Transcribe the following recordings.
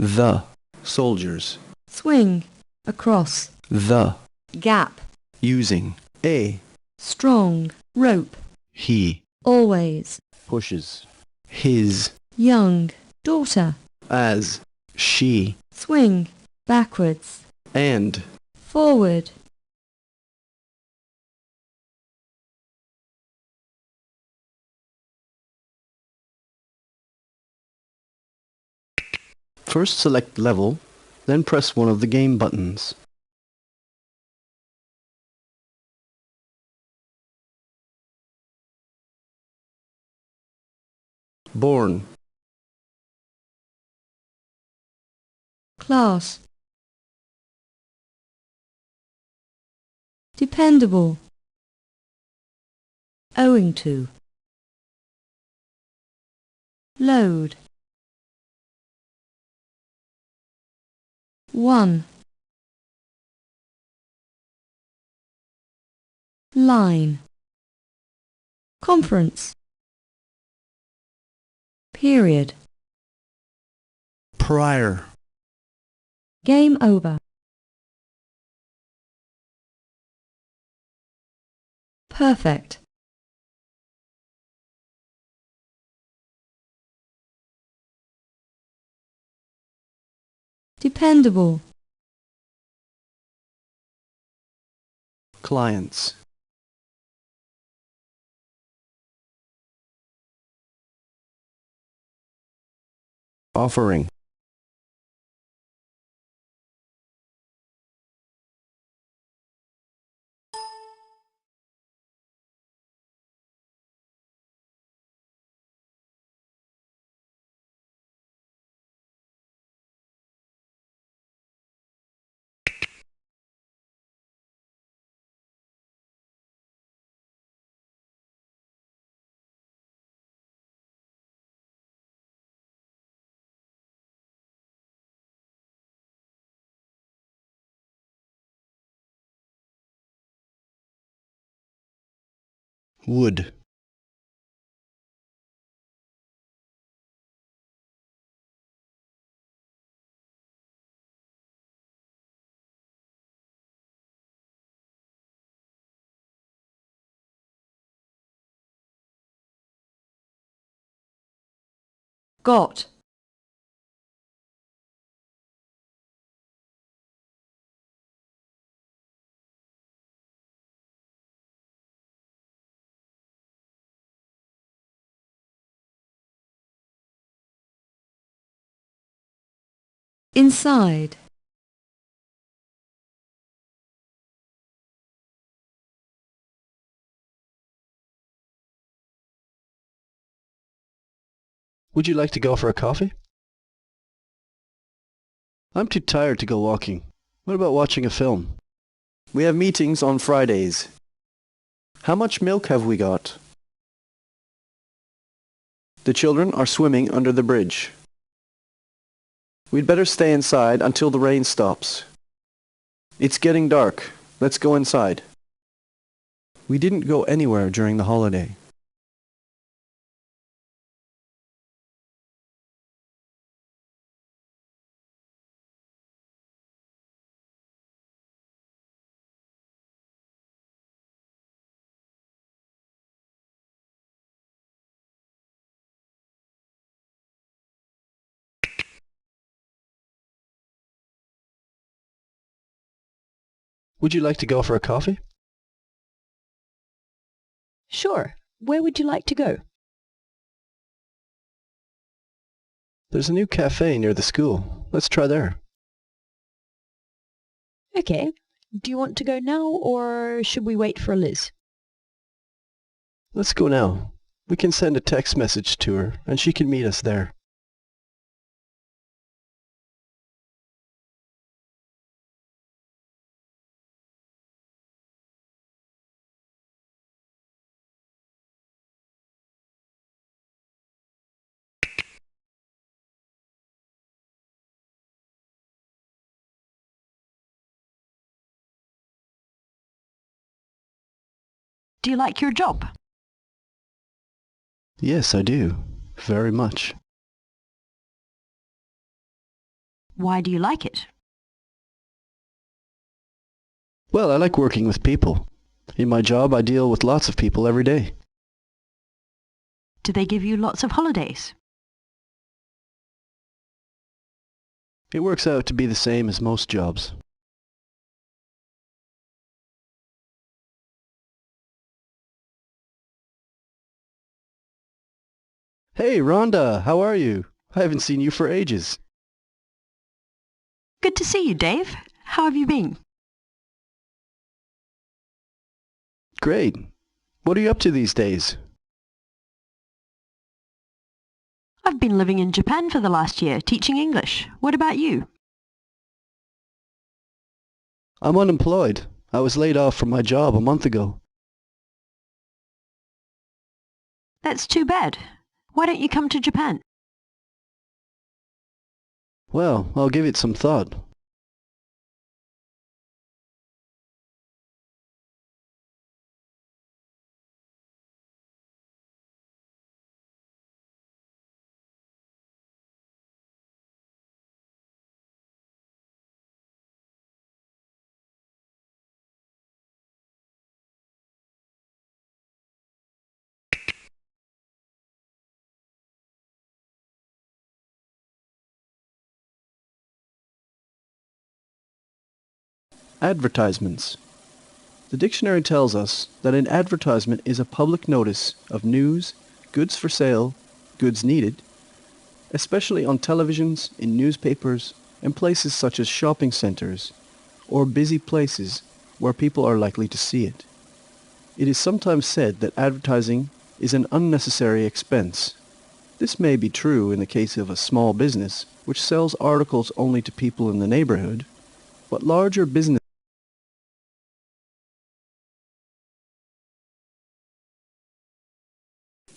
The soldiers. swing, across, The gap, using. A strong, rope, he always, pushes. His young, daughter, as she swing, backwards, and forward, first select level, then press one of the game buttons. Born, class, dependable, owing to, load, 1, line, conference, period, prior, game over, perfect, dependable, clients, offering, wood, got, inside, Would you like to go for a coffee? I'm too tired to go walking. What about watching a film? We have meetings on Fridays. How much milk have we got? The children are swimming under the bridge. We'd better stay inside until the rain stops. It's getting dark. Let's go inside. We didn't go anywhere during the holiday. Would you like to go for a coffee? Sure. Where would you like to go? There's a new cafe near the school. Let's try there. Okay. Do you want to go now, or should we wait for Liz? Let's go now. We can send a text message to her, and she can meet us there. Do you like your job? Yes, I do. Very much. Why do you like it? Well, I like working with people. In my job, I deal with lots of people every day. Do they give you lots of holidays? It works out to be the same as most jobs. Hey, Rhonda, how are you? I haven't seen you for ages. Good to see you, Dave. How have you been? Great. What are you up to these days? I've been living in Japan for the last year, teaching English. What about you? I'm unemployed. I was laid off from my job a month ago. That's too bad. Why don't you come to Japan? Well, I'll give it some thought. Advertisements. The dictionary tells us that an advertisement is a public notice of news, goods for sale, goods needed, especially on televisions, in newspapers, and places such as shopping centers, or busy places where people are likely to see it. It is sometimes said that advertising is an unnecessary expense. This may be true in the case of a small business which sells articles only to people in the neighborhood, but larger business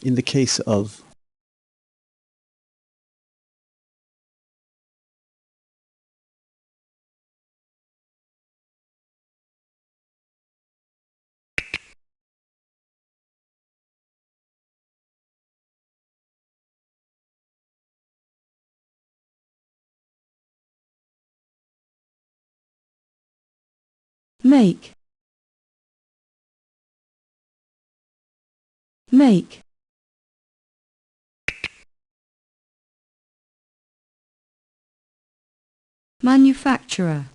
in the case of Make. Make. Manufacturer.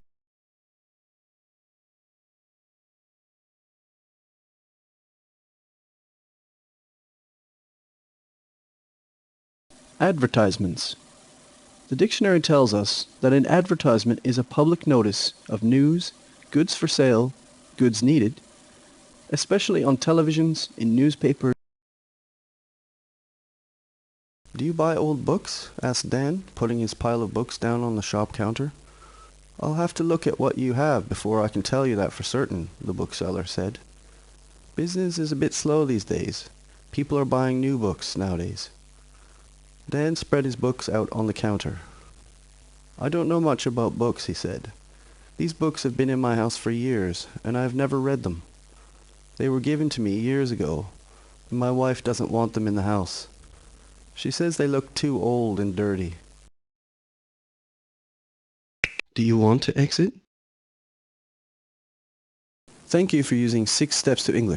advertisements. The dictionary tells us that an advertisement is a public notice of news, goods for sale, goods needed, especially on televisions, in newspapers. Do you buy old books? Asked Dan, putting his pile of books down on the shop counter. I'll have to look at what you have before I can tell you that for certain, the bookseller said. Business is a bit slow these days. People are buying new books nowadays. Dan spread his books out on the counter. I don't know much about books, he said. These books have been in my house for years, and I have never read them. They were given to me years ago, and my wife doesn't want them in the house. She says they look too old and dirty. Do you want to exit? Thank you for using 6 Steps to English.